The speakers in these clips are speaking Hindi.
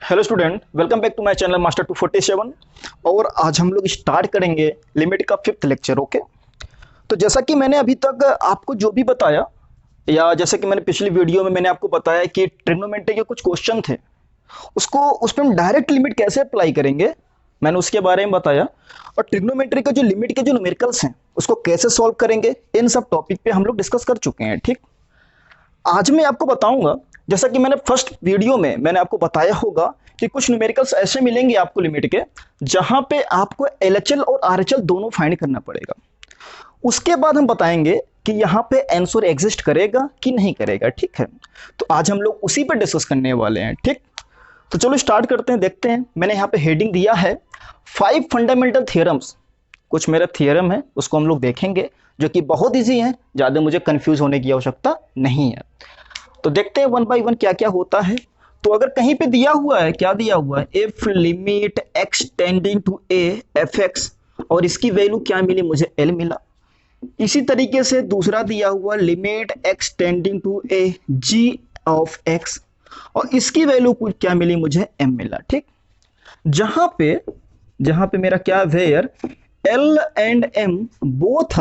Hello student, welcome back to my channel master 247। और आज हम लोग स्टार्ट करेंगे लिमिट का फिफ्थ लेक्चर। ओके, तो जैसा कि मैंने अभी तक आपको जो भी बताया, या जैसा कि मैंने पिछली वीडियो में मैंने आपको बताया कि ट्रिग्नोमेट्री के कुछ क्वेश्चन थे, उसको उस पर हम डायरेक्ट लिमिट कैसे अप्लाई करेंगे मैंने उसके बारे में बताया। और ट्रिग्नोमेट्री का जो लिमिट के जो न्यूमेरिकल्स हैं उसको कैसे सॉल्व करेंगे, इन सब टॉपिक पे हम लोग डिस्कस कर चुके हैं। ठीक, आज मैं आपको बताऊंगा, जैसा कि मैंने फर्स्ट वीडियो में मैंने आपको बताया होगा कि कुछ न्यूमेरिकल्स ऐसे मिलेंगे आपको लिमिट के, जहां पे आपको एलएचएल और आरएचएल दोनों फाइंड करना पड़ेगा। उसके बाद हम बताएंगे कि यहाँ पे आंसर एग्जिस्ट करेगा कि नहीं करेगा। ठीक है, तो आज हम लोग उसी पर डिस्कस करने वाले हैं। ठीक, तो चलो स्टार्ट करते हैं, देखते हैं। मैंने यहाँ पे हेडिंग दिया है 5 फंडामेंटल थियरम्स। कुछ मेरे थियरम है उसको हम लोग देखेंगे, जो कि बहुत ईजी है, ज़्यादा मुझे कंफ्यूज होने की आवश्यकता नहीं है। तो देखते हैं वन बाय वन क्या क्या होता है। तो अगर कहीं पे दिया हुआ है, क्या दिया हुआ है, if limit x tending to A F X, और इसकी वैल्यू क्या मिली, मुझे एल मिला। इसी तरीके से दूसरा दिया हुआ limit x tending to A G of X, और इसकी वैल्यू कुछ क्या मिली, मुझे एम मिला। ठीक, जहां पे मेरा क्या, where L and M both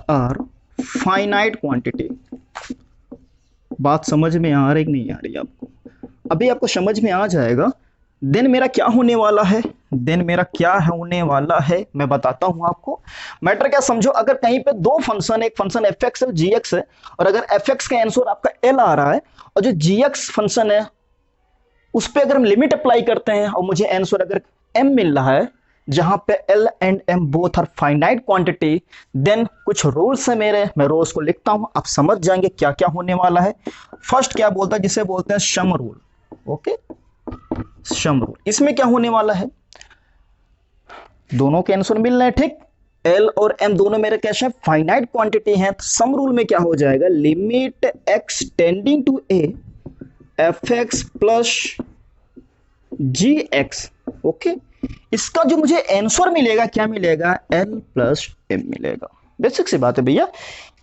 are finite quantity. बात समझ में आ रही कि नहीं आ रही आपको? अभी आपको समझ में आ जाएगा। देन मेरा क्या होने वाला है, मैं बताता हूं आपको। मैटर क्या समझो, अगर कहीं पे दो फंक्शन, एक फंक्शन एफ एक्स है, जी एक्स है, और अगर एफ एक्स का आंसर आपका एल आ रहा है, और जो जी एक्स फंक्शन है उस पर अगर हम लिमिट अप्लाई करते हैं और मुझे आंसर अगर एम मिल रहा है, जहां पे L and M both are finite quantity, then कुछ रूल्स है मेरे, मैं रूल्स को लिखता हूं, आप समझ जाएंगे क्या क्या होने वाला है। फर्स्ट क्या बोलता है, जिसे बोलते हैं sum rule. Okay, sum rule, इसमें क्या होने वाला है, दोनों के आंसर मिल रहे हैं। ठीक, एल और एम दोनों मेरे कैसे हैं, फाइनाइट क्वांटिटी हैं। तो सम रूल में क्या हो जाएगा, limit x tending to A F X plus G X. Okay, इसका जो मुझे आंसर मिलेगा, क्या मिलेगा, एल प्लस एम मिलेगा। बेसिक सी बात है भैया,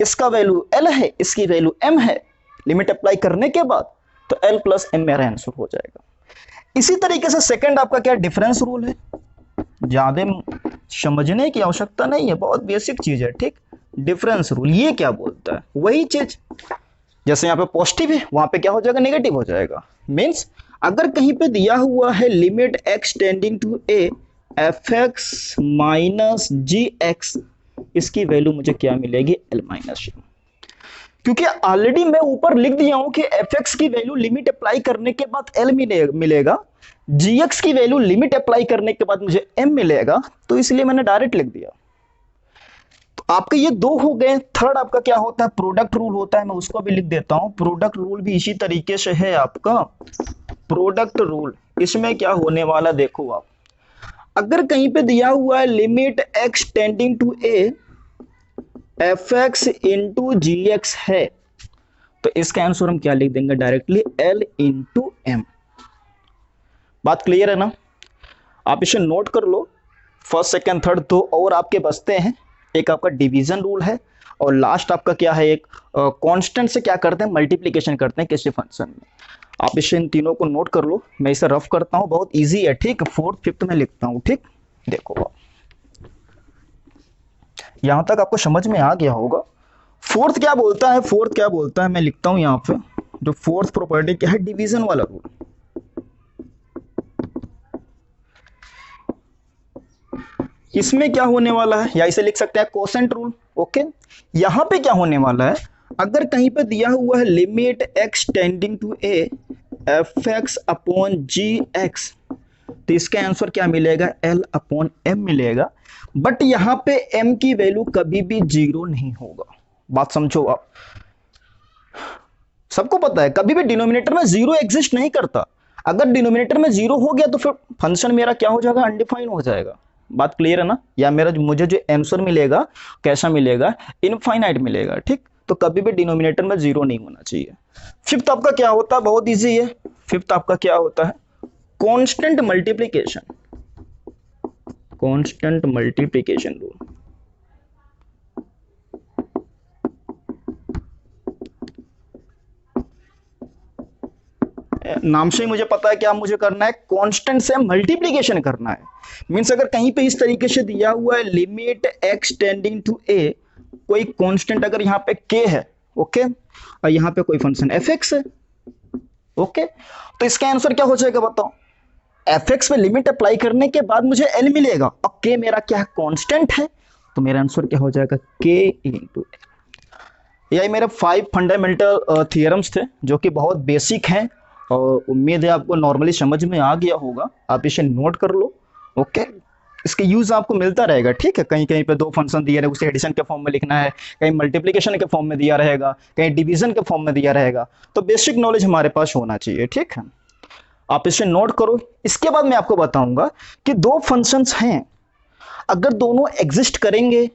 इसका वैल्यू एल है, इसकी वैल्यू एम है, लिमिट अप्लाई करने के बाद तो एल प्लस एम मेरा आंसर हो जाएगा। इसी तरीके से सेकंड आपका क्या, डिफरेंस रूल है। ज्यादा समझने की आवश्यकता नहीं है, बहुत बेसिक चीज है। ठीक, डिफरेंस रूल ये क्या बोलता है, वही चीज, जैसे यहाँ पे पॉजिटिव है वहां पे क्या हो जाएगा, नेगेटिव हो जाएगा। मीन्स अगर कहीं पे दिया हुआ है limit x tending to A F X minus G X, इसकी वैल्यू मुझे क्या मिलेगी, एल माइनस एम। क्योंकि ऑलरेडी मैं ऊपर लिख दिया हूं कि एफ एक्स की वैल्यू लिमिट अप्लाई करने के बाद एल मिलेगा, जी एक्स की वैल्यू लिमिट अप्लाई करने के बाद मुझे एम मिलेगा, तो इसलिए मैंने डायरेक्ट लिख दिया। तो आपके ये दो हो गए। थर्ड आपका क्या होता है, प्रोडक्ट रूल होता है, मैं उसको भी लिख देता हूं। प्रोडक्ट रूल भी इसी तरीके से है आपका। प्रोडक्ट रूल, इसमें क्या होने वाला, देखो आप, अगर कहीं पे दिया हुआ है limit x tending to A F x into G X है, तो इसका आंसर हम क्या लिख देंगे, डायरेक्टली एल इंटू एम। बात क्लियर है ना? आप इसे नोट कर लो। फर्स्ट सेकंड थर्ड दो और आपके बचते हैं। एक आपका डिवीजन रूल है, और लास्ट आपका क्या है, एक कांस्टेंट से क्या करते हैं, मल्टीप्लिकेशन करते हैं किसी फंक्शन में। आप इसे इन तीनों को नोट कर लो, मैं इसे रफ करता हूं, बहुत इजी है। ठीक, फोर्थ फिफ्थ में लिखता हूं। ठीक, देखो आप, यहां तक आपको समझ में आ गया होगा। फोर्थ क्या बोलता है, मैं लिखता हूं यहां पे, जो फोर्थ प्रॉपर्टी क्या है, डिवीजन वाला रूल। इसमें क्या होने वाला है, या इसे लिख सकते हैं कोसेंट रूल। ओके, यहां पे क्या होने वाला है, अगर कहीं पे दिया हुआ है limit x tending to A F x upon g x, तो इसका आंसर क्या मिलेगा, एल अपॉन एम मिलेगा। बट यहां पे एम की वैल्यू कभी भी जीरो नहीं होगा। बात समझो आप, सबको पता है कभी भी डिनोमिनेटर में जीरो एग्जिस्ट नहीं करता। अगर डिनोमिनेटर में जीरो हो गया तो फिर फंक्शन मेरा क्या हो जाएगा, अनडिफाइन हो जाएगा। बात क्लियर है ना? या मेरा मुझे जो आंसर मिलेगा कैसा मिलेगा, इनफाइनाइट मिलेगा। ठीक, तो कभी भी डिनोमिनेटर में जीरो नहीं होना चाहिए। फिफ्थ आपका क्या होता है, बहुत इजी है। फिफ्थ आपका क्या होता है, constant multiplication. Constant multiplication rule. नाम से ही मुझे पता है कि आप मुझे करना है कांस्टेंट से मल्टीप्लिकेशन करना है। मींस अगर कहीं पे इस तरीके से दिया हुआ है limit x tending to a, कोई कांस्टेंट अगर यहाँ पे k है, ओके, और यहाँ पे कोई फंक्शन fx है, ओके, तो इसका आंसर क्या हो जाएगा बताओ? fx पे लिमिट अप्लाई करने के बाद मुझे l मिलेगा और k मेरा क्या है, कांस्टेंट है, तो मेरा आंसर क्या हो जाएगा, k इंटू l। यही मेरे 5 फंडामेंटल थियरम्स थे जो कि बहुत बेसिक हैं और उम्मीद है आपको नॉर्मली समझ में आ गया होगा। आप इसे नोट कर लो, ओके। इसके यूज आपको मिलता रहेगा, ठीक है। कहीं कहीं पे दो फंक्शन दिया रहेगा, उसे एडिशन के फॉर्म में लिखना है, कहीं मल्टीप्लिकेशन के फॉर्म में दिया रहेगा, कहीं डिवीजन के फॉर्म में दिया रहेगा, तो बेसिक नॉलेज हमारे पास होना चाहिए, ठीक है। आप इसे नोट करो। इसके बाद मैं आपको बताऊंगा कि दो फंक्शंस हैं, अगर दोनों एग्जिस्ट करेंगे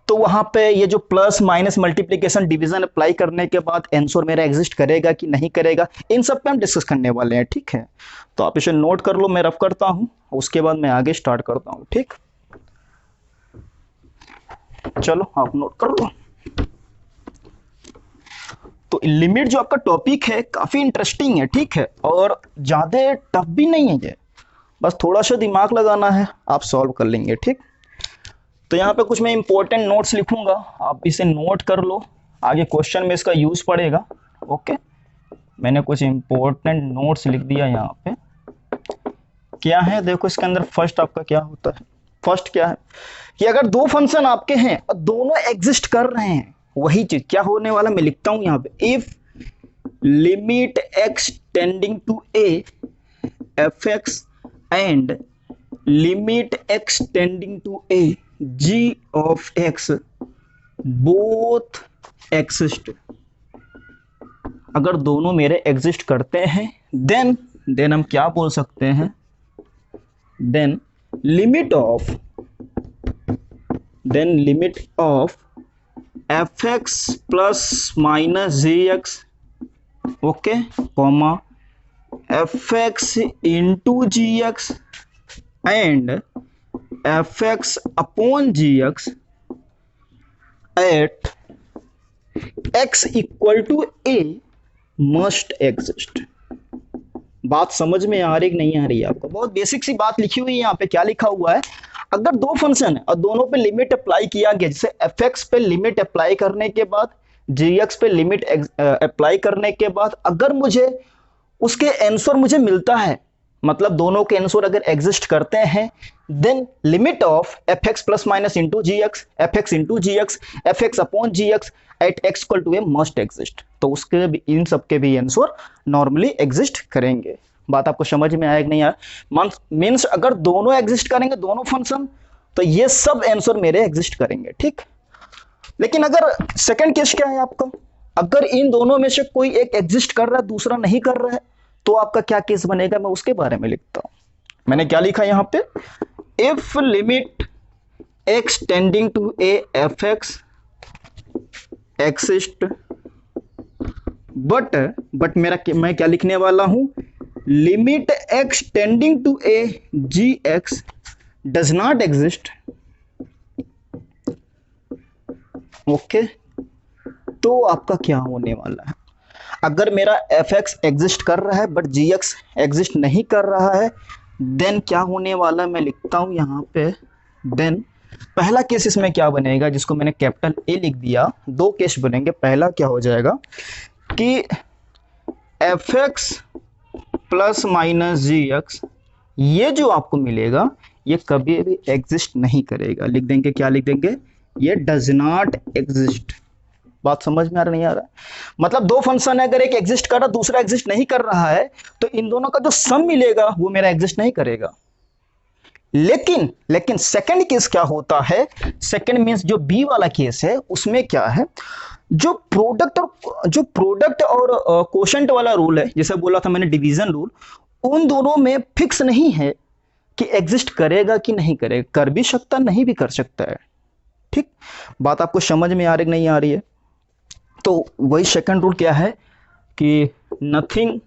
तो वहां पे ये जो plus minus multiplication division apply करने के बाद आंसर मेरा एग्जिस्ट करेगा कि नहीं करेगा, इन सब पे हम डिस्कस करने वाले हैं, ठीक है। तो आप इसे नोट कर लो, मैं रफ करता हूं, उसके बाद मैं आगे स्टार्ट करता हूं, ठीक। चलो आप नोट कर लो। तो लिमिट जो आपका टॉपिक है काफी इंटरेस्टिंग है, ठीक है, और ज्यादा टफ भी नहीं है ये, बस थोड़ा सा दिमाग लगाना है, आप सॉल्व कर लेंगे, ठीक। तो यहाँ पे कुछ मैं इंपॉर्टेंट नोट्स लिखूंगा, आप इसे नोट कर लो, आगे क्वेश्चन में इसका यूज पड़ेगा, ओके। मैंने कुछ इंपॉर्टेंट नोट्स लिख दिया यहाँ पे। क्या है देखो इसके अंदर, फर्स्ट आपका क्या होता है, फर्स्ट क्या है कि अगर दो फंक्शन आपके हैं और दोनों एग्जिस्ट कर रहे हैं, वही चीज क्या होने वाला, मैं लिखता हूं यहाँ पे, if limit x tending to a fx and limit x tending to a g of x both exist, अगर दोनों मेरे एग्जिस्ट करते हैं देन हम क्या बोल सकते हैं, then limit of fx plus minus gx, okay, comma fx into gx and fx upon gx at x equal to a must exist. बात समझ में आ रही कि नहीं आ रही है आपको? बहुत बेसिक सी बात लिखी हुई है यहाँ पे। क्या लिखा हुआ है, अगर दो फंक्शन है और दोनों पे लिमिट अप्लाई किया गया, जैसे fx पे लिमिट अप्लाई करने के बाद gx पे लिमिट अप्लाई करने के बाद अगर मुझे उसके आंसर मुझे मिलता है, मतलब दोनों के आंसर अगर एग्जिस्ट करते हैं, then limit of fx plus minus into gx, fx into gx, fx upon gx at x equal to a must exist. तो उसके भी, इन सब के भी आंसर नॉर्मली एग्जिस्ट करेंगे। बात आपको समझ में आया कि नहीं आया? मीन्स अगर दोनों एग्जिस्ट करेंगे, दोनों फंक्शन, तो ये सब आंसर मेरे एग्जिस्ट करेंगे, ठीक। लेकिन अगर सेकंड केस क्या है आपका, अगर इन दोनों में से कोई एक एग्जिस्ट कर रहा है, दूसरा नहीं कर रहा है, तो आपका क्या केस बनेगा, मैं उसके बारे में लिखता हूं। मैंने क्या लिखा यहां पे, if limit x tending to a fx exist, but मैं क्या लिखने वाला हूं, limit x tending to a gx does not exist, okay. तो आपका क्या होने वाला है, अगर मेरा fx एग्जिस्ट कर रहा है बट gx एग्जिस्ट नहीं कर रहा है, देन क्या होने वाला, मैं लिखता हूं यहां पे, देन पहला केस इसमें क्या बनेगा, जिसको मैंने कैपिटल A लिख दिया, दो केस बनेंगे। पहला क्या हो जाएगा कि fx प्लस माइनस gx, ये जो आपको मिलेगा ये कभी भी एग्जिस्ट नहीं करेगा। लिख देंगे, क्या लिख देंगे, ये डज नॉट एग्जिस्ट। बात समझ में आ रहा नहीं आ रहा? मतलब दो फंक्शन है, अगर एक एग्जिस्ट कर रहा दूसरा एग्जिस्ट नहीं कर रहा है, तो इन दोनों का जो सम मिलेगा वो मेरा एग्जिस्ट नहीं करेगा। लेकिन सेकंड केस क्या होता है, सेकंड मींस जो बी वाला केस है, उसमें क्या है, जो प्रोडक्ट और कोशेंट वाला रूल है, जैसे बोला था मैंने डिवीजन रूल, उन दोनों में फिक्स नहीं है कि एग्जिस्ट करेगा कि नहीं करेगा, कर भी सकता नहीं भी कर सकता है, ठीक। बात आपको समझ में आ रही नहीं आ रही है? तो वही सेकंड रूल क्या है कि नथिंग,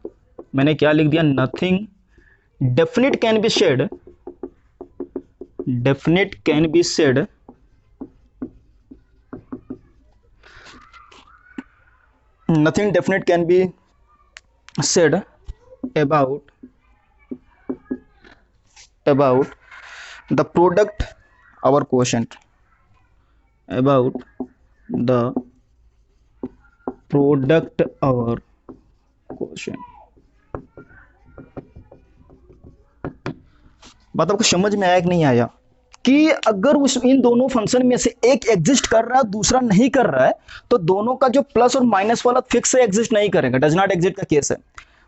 मैंने क्या लिख दिया, nothing definite can be said, definite can be said nothing definite can be said about the product our quotient, about the product our quotient। बात आपको समझ में आया कि नहीं आया कि अगर उस इन दोनों फंक्शन में से एक एग्जिस्ट कर रहा है दूसरा नहीं कर रहा है तो दोनों का जो प्लस और माइनस वाला फिक्स से एग्जिस्ट नहीं करेगा, डज नॉट एग्जिस्ट का केस है।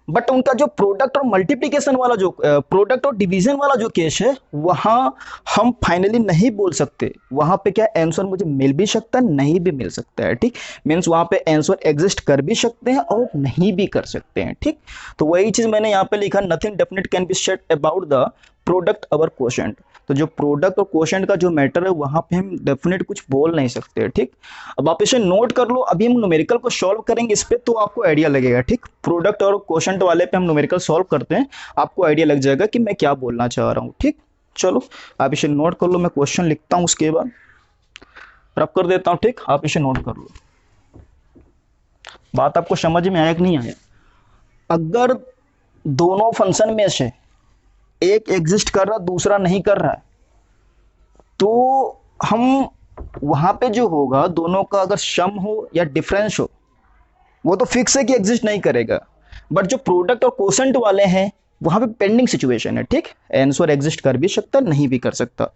बट उनका जो प्रोडक्ट और मल्टीप्लीकेशन वाला जो प्रोडक्ट और डिवीजन वाला जो केस है वहां हम फाइनली नहीं बोल सकते, वहां पे क्या आंसर मुझे मिल भी सकता है नहीं भी मिल सकता है, ठीक। मीन्स वहां पे आंसर एग्जिस्ट कर भी सकते हैं और नहीं भी कर सकते हैं, ठीक। तो वही चीज मैंने यहाँ पे लिखा, nothing definite can be said about the product our quotient. तो जो प्रोडक्ट और क्वोशेंट का जो मैटर है वहां पे हम डेफिनेट कुछ बोल नहीं सकते, ठीक। अब आप इसे नोट कर लो, अभी हम न्यूमेरिकल को सॉल्व करेंगे इस पे तो आपको आइडिया लगेगा, ठीक। प्रोडक्ट और क्वोशेंट वाले पे हम न्यूमेरिकल सॉल्व करते हैं, आपको आइडिया लग जाएगा कि मैं क्या बोलना चाह रहा हूँ, ठीक। चलो आप इसे नोट कर लो, मैं क्वेश्चन लिखता हूँ उसके बाद रब कर देता हूँ, ठीक। आप इसे नोट कर लो। बात आपको समझ में आया कि नहीं आया? अगर दोनों फंक्शन में से एक एग्जिस्ट कर रहा दूसरा नहीं कर रहा है तो हम वहां पे जो होगा दोनों का अगर सम हो या डिफरेंस हो वो तो फिक्स है कि एग्जिस्ट नहीं करेगा। बट जो प्रोडक्ट और क्वोशेंट वाले हैं वहां पे पेंडिंग सिचुएशन है, ठीक। आंसर एग्जिस्ट कर भी सकता नहीं भी कर सकता।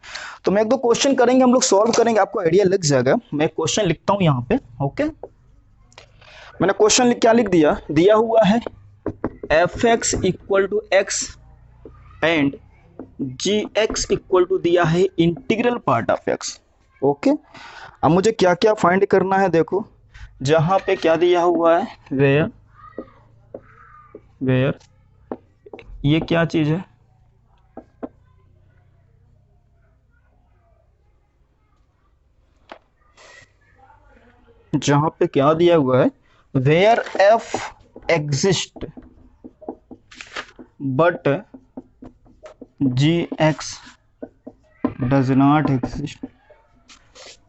तो मैं एक दो क्वेश्चन करेंगे हम लोग, सॉल्व करेंगे, आपको आइडिया लग जाएगा। मैं क्वेश्चन लिखता हूं यहाँ पे, ओके। मैंने क्वेश्चन क्या लिख दिया, दिया हुआ है f x equal to x and g x equal to दिया है integral part of x, okay. अब मुझे क्या क्या फाइंड करना है, देखो जहां पे क्या दिया हुआ है, वेयर वेयर ये क्या चीज है, जहां पे क्या दिया हुआ है, where f exist but g x does not exist,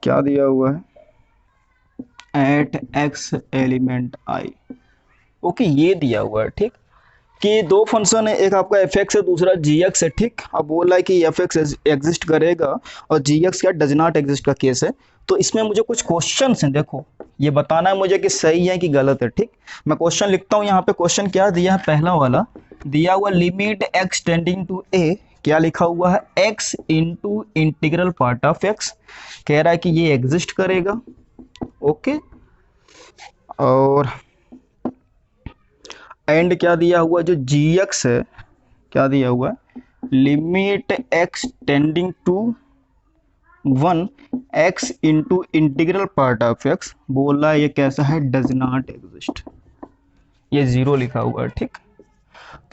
क्या दिया हुआ है, at x element I, okay. ये दिया हुआ है, ठीक, कि दो फंक्शन है, एक आपका एफ एक्स है दूसरा जी एक्स है, ठीक। अब बोल रहा है कि एफ एक्स एग्जिस्ट करेगा और जी एक्स क्या डज नॉट एग्जिस्ट का केस है। तो इसमें मुझे कुछ क्वेश्चन हैं, देखो ये बताना है मुझे कि सही है कि गलत है, ठीक। मैं क्वेश्चन लिखता हूँ यहाँ पे। क्वेश्चन क्या दिया है, पहला वाला दिया हुआ लिमिट एक्स टेंडिंग टू ए, क्या लिखा हुआ है, x into integral part of x, कह रहा है कि ये एग्जिस्ट करेगा, ओके। और एंड क्या दिया हुआ, जो जी एक्स है क्या दिया हुआ है, limit x tending to 1 x into integral part of x, बोला ये कैसा है, डज नॉट एग्जिस्ट, ये जीरो लिखा हुआ है, ठीक।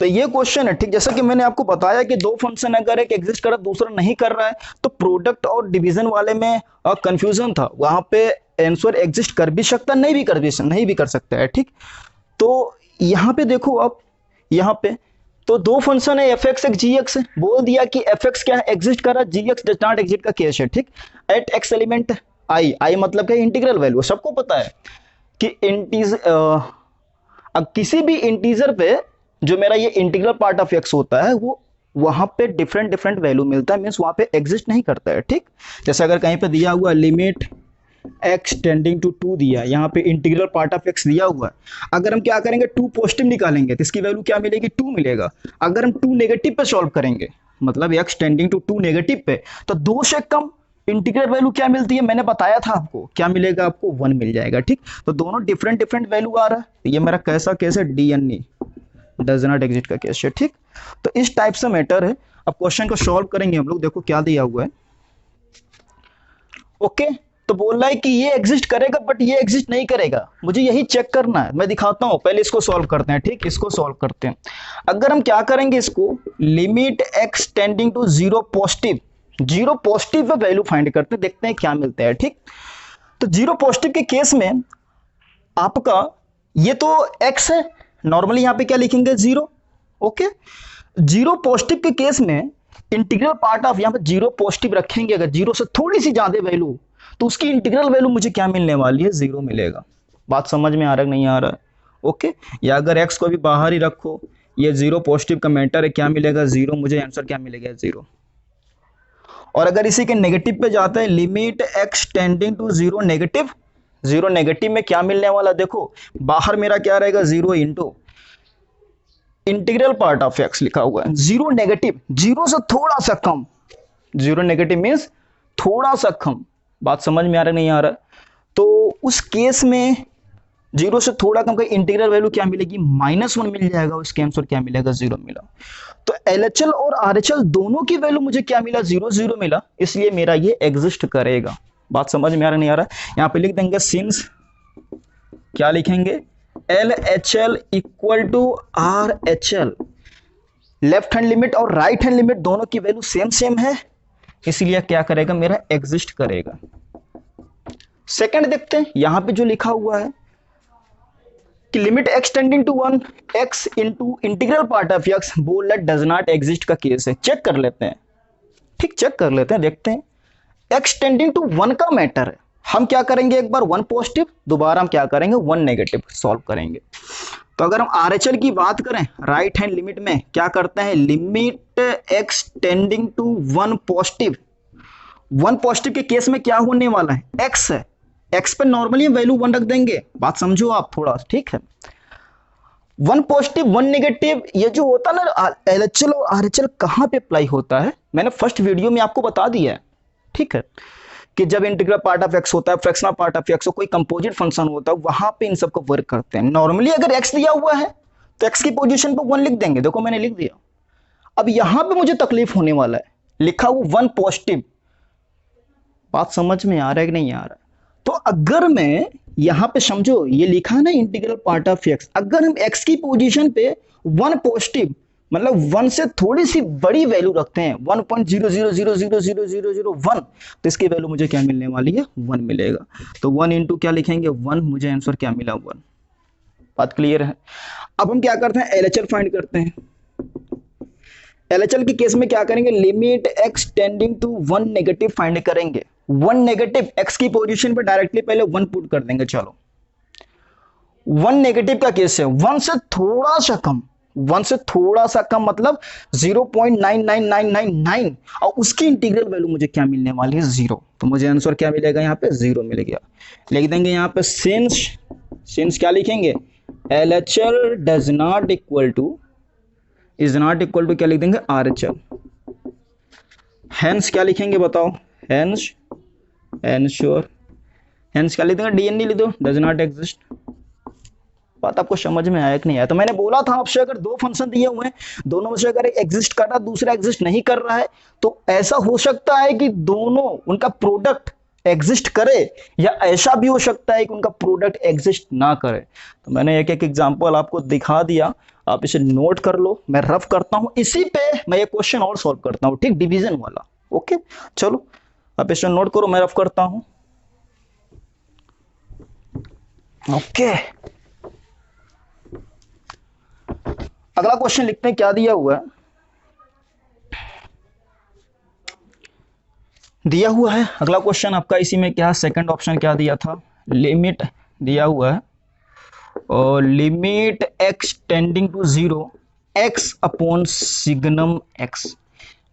तो ये क्वेश्चन है, ठीक। जैसा कि मैंने आपको बताया कि दो फंक्शन अगर एक एग्जिस्ट कर रहा है दूसरा नहीं कर रहा है तो प्रोडक्ट और डिवीजन वाले में कंफ्यूजन था, वहां पे आंसर एग्जिस्ट कर भी सकता नहीं भी कर सकता है, ठीक। तो यहाँ पे देखो आप, यहाँ पे तो दो फंक्शन है एफ एक्स एक जी एक्स है, बोल दिया कि एफ एक्स क्या है, एग्जिस्ट कर रहा है, जी एक्स डज नॉट एग्जिस्ट का केस है, ठीक। एट एक्स एलिमेंट आई, आई मतलब क्या, इंटीग्रल वैल्यू, सबको पता है कि अब किसी भी इंटीजर पे जो मेरा ये इंटीग्रल पार्ट ऑफ एक्स होता है वो वहां पे डिफरेंट वैल्यू मिलता है, मीन्स वहां पे एग्जिस्ट नहीं करता है, ठीक। जैसे अगर कहीं पे दिया हुआ लिमिट एक्स टेंडिंग टू 2 दिया, यहाँ पे इंटीग्रल पार्ट ऑफ एक्स दिया हुआ है, अगर हम क्या करेंगे 2 पॉजिटिव निकालेंगे तो इसकी वैल्यू क्या मिलेगी, 2 मिलेगा। अगर हम 2 नेगेटिव पे सॉल्व करेंगे, मतलब एक्स टेंडिंग टू 2 नेगेटिव पे, तो 2 से कम इंटीग्रल वैल्यू क्या मिलती है, मैंने बताया था आपको, क्या मिलेगा आपको, 1 मिल जाएगा, ठीक। तो दोनों डिफरेंट वैल्यू आ रहा है, ये मेरा कैसा केस है, D N E does not exist का केस है, ठीक। तो इस टाइप से मैटर है। अब क्वेश्चन को सॉल्व करेंगे हम लोग, देखो क्या दिया हुआ है, ओके। तो बोल रहा है कि ये एग्जिस्ट करेगा बट ये एग्जिस्ट नहीं करेगा, मुझे यही चेक करना है, मैं दिखाता हूं, पहले इसको सॉल्व करते हैं, ठीक। इसको सॉल्व करते हैं। अगर हम क्या करेंगे, इसको limit x tending to 0 positive पे वैल्यू फाइंड करते हैं, देखते हैं क्या मिलता है, ठीक। तो 0 पॉजिटिव के केस में आपका ये तो एक्स है, नॉर्मली यहां पे क्या लिखेंगे, 0, ओके। 0 पॉजिटिव के केस में इंटीग्रल पार्ट ऑफ, यहां पे 0 पॉजिटिव रखेंगे, अगर 0 से थोड़ी सी ज्यादा वैल्यू तो उसकी इंटीग्रल वैल्यू मुझे क्या मिलने वाली है, 0 मिलेगा। बात समझ में आ रहा है नहीं आ रहा है, ओके, या अगर एक्स को भी बाहर ही रखो, ये जीरो पॉजिटिव का मैटर है, क्या मिलेगा जीरो, मुझे आंसर क्या मिलेगा जीरो। और अगर इसी के नेगेटिव पे जाता है, limit x tending to zero negative, zero negative में क्या मिलने वाला, देखो बाहर मेरा क्या रहेगा zero into integral part of x लिखा हुआ है, जीरो नेगेटिव, जीरो से थोड़ा सा कम, जीरो नेगेटिव मीन्स थोड़ा सा कम, बात समझ में आ रहा नहीं आ रहा, तो उस केस में जीरो से थोड़ा कम का इंटीग्रल वैल्यू क्या मिलेगी, -1 मिल जाएगा, उसके आंसर क्या मिलेगा जीरो मिला। तो LHL और RHL दोनों की वैल्यू मुझे क्या मिला, जीरो जीरो मिला, इसलिए मेरा ये एग्जिस्ट करेगा। बात समझ में आ रहा नहीं आ रहा, यहां पे लिख देंगे सिंस, क्या लिखेंगे, LHL equal to RHL, left hand limit और राइट हैंड लिमिट दोनों की वैल्यू सेम सेम है, इसलिए क्या करेगा, मेरा एग्जिस्ट करेगा। सेकंड देखते हैं, यहां पे जो लिखा हुआ है कि limit x tending to 1 x into integral part of x बोल रहा डज नॉट एग्जिस्ट का केस है, चेक कर लेते हैं, ठीक चेक कर लेते हैं, देखते हैं। एक्स टेंडिंग टू 1 का मैटर है, हम क्या करेंगे, एक बार 1 पॉजिटिव, दोबारा हम क्या करेंगे 1 नेगेटिव सॉल्व करेंगे। तो अगर हम RHL की बात करें, राइट हैंड लिमिट में क्या करते हैं, limit x tending to 1 positive, 1 positive के केस में क्या होने वाला है, एक्स है, एक्स पे नॉर्मली वैल्यू 1 रख देंगे, बात समझो आप थोड़ा, ठीक है। 1 पॉजिटिव 1 नेगेटिव, ये जो होता है ना LHL और RHL कहां पे अप्लाई होता है, मैंने फर्स्ट वीडियो में आपको बता दिया है, ठीक है, कि जब इंटीग्रल पार्ट ऑफ एक्स होता है, फ्रैक्शनल पार्ट ऑफ एक्स, कोई कंपोजिट फंक्शन होता है, वहां पे इन सबको वर्क करते हैं। नॉर्मली अगर एक्स दिया हुआ है तो एक्स की पोजीशन पे 1 लिख देंगे, देखो मैंने लिख दिया। अब यहां पे मुझे तकलीफ होने वाला है, लिखा हुआ 1 पॉजिटिव, बात समझ में आ रहा है कि नहीं आ रहा है। तो अगर मैं यहां पे समझो, ये लिखा है ना इंटीग्रल पार्ट ऑफ एक्स, अगर हम एक्स की पोजीशन पे 1 पॉजिटिव मतलब 1 से थोड़ी सी बड़ी वैल्यू रखते हैं, 1.00000001, तो इसकी वैल्यू मुझे क्या मिलने वाली है, 1 मिलेगा। तो 1 इंटू क्या लिखेंगे 1, मुझे आंसर क्या मिला 1। बात क्लियर है। अब हम क्या करते हैं, LHL फाइंड करते हैं। LHL के केस में क्या करेंगे, limit x tending to 1 negative find करेंगे। 1 नेगेटिव, एक्स की पोजीशन पे डायरेक्टली पहले 1 पुट कर देंगे, चलो 1 नेगेटिव का केस है, 1 से थोड़ा सा कम, 1 से थोड़ा सा कम मतलब 0.99999, और उसकी इंटीग्रल वैल्यू मुझे क्या मिलने वाली है 0, तो मुझे आंसर क्या मिलेगा, यहाँ पे 0 मिल गया। लिख देंगे यहाँ पे सिंस क्या लिखेंगे, LHL does not equal to, is not equal to क्या लिख देंगे RHL, हेंस क्या लिखेंगे बताओ, हेंस एंश्योर, हेंस क्या लिख देंगे, DND लिख दो, डज नॉट एग्जिस्ट। बात आपको समझ में आया कि नहीं आया। तो मैंने बोला था आपसे, अगर 2 फंक्शन दिए हुए हैं, दोनों में से अगर एक एग्जिस्ट कर रहा है दूसरा एग्जिस्ट नहीं कर रहा है, तो ऐसा हो सकता है कि दोनों उनका प्रोडक्ट एग्जिस्ट करे, या ऐसा भी हो सकता है कि उनका प्रोडक्ट एग्जिस्ट ना करे। तो मैंने एक एक एग्जांपल आपको दिखा दिया, आप इसे नोट कर लो, मैं रफ करता हूं, इसी पे मैं ये क्वेश्चन और सॉल्व करता हूं, ठीक, डिवीजन वाला। ओके चलो आप इसे नोट करो, मैं रफ करता हूं। ओके अगला क्वेश्चन लिखते हैं, क्या दिया हुआ है, दिया हुआ है अगला क्वेश्चन आपका, इसी में क्या सेकंड ऑप्शन क्या दिया था, लिमिट दिया हुआ है, और limit x tending to 0 x upon signum x.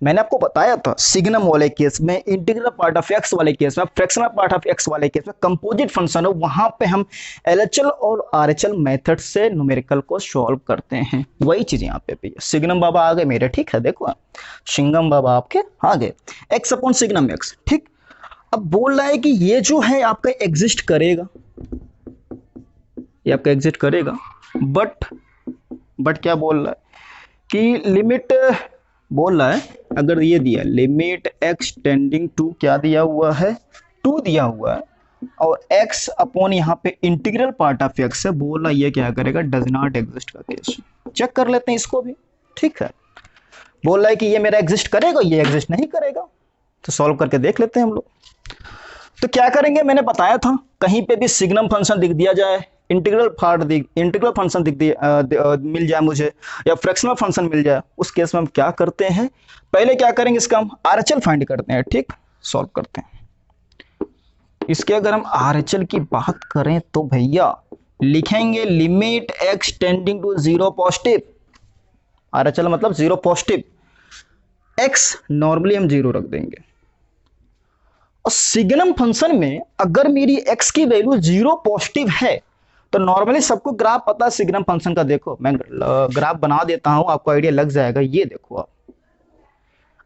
मैंने आपको बताया था सिग्नम वाले केस में, इंटीग्रल पार्ट ऑफ एक्स वाले केस में, फ्रैक्शनल पार्ट ऑफ एक्स वाले केस में कंपोजिट फंक्शन है, वहां पे हम LHL और RHL मेथड से न्यूमेरिकल को सॉल्व करते हैं। वही चीज यहाँ पे भी, सिग्नम बाबा आ गए मेरे, ठीक है, देखो सिंगम बाबा आपके आ गए, एक्स अपॉन सिग्नम एक्स, ठीक। अब बोल रहा है कि ये जो है आपका एग्जिस्ट करेगा, ये आपका एग्जिस्ट करेगा, बट क्या बोल रहा है कि लिमिट, बोल रहा है अगर ये दिया लिमिट एक्स टेंडिंग टू क्या दिया हुआ है 2 दिया हुआ है, और x अपॉन यहाँ पे इंटीग्रल पार्ट ऑफ x है, बोल रहा ये क्या करेगा, डज नॉट एग्जिस्ट का केस। चेक कर लेते हैं इसको भी, ठीक है, बोल रहा है कि ये मेरा एग्जिस्ट करेगा, ये एग्जिस्ट नहीं करेगा, तो सॉल्व करके देख लेते हैं हम लोग। तो क्या करेंगे, मैंने बताया था कहीं पे भी सिग्नम फंक्शन दिख दिया जाए, इंटीग्रल फंक्शन मिल जाए मुझे, या फ्रैक्शनल फंक्शन मिल जाए, उस केस में हम क्या करते हैं, पहले क्या करेंगे, इसका हम RHL फाइंड करते हैं, ठीक, सॉल्व करते हैं। इसके अगर हम RHL की बात करें तो भैया लिखेंगे limit x tending to zero positive, RHL मतलब जीरो पॉजिटिव, एक्स नॉर्मली हम जीरो रख देंगे। और सिग्नम फंक्शन में अगर मेरी एक्स की वैल्यू जीरो पॉजिटिव है तो नॉर्मली सबको ग्राफ पता है सिग्नम फंक्शन का। देखो मैं ग्राफ बना देता हूं, आपको आइडिया लग जाएगा। ये देखो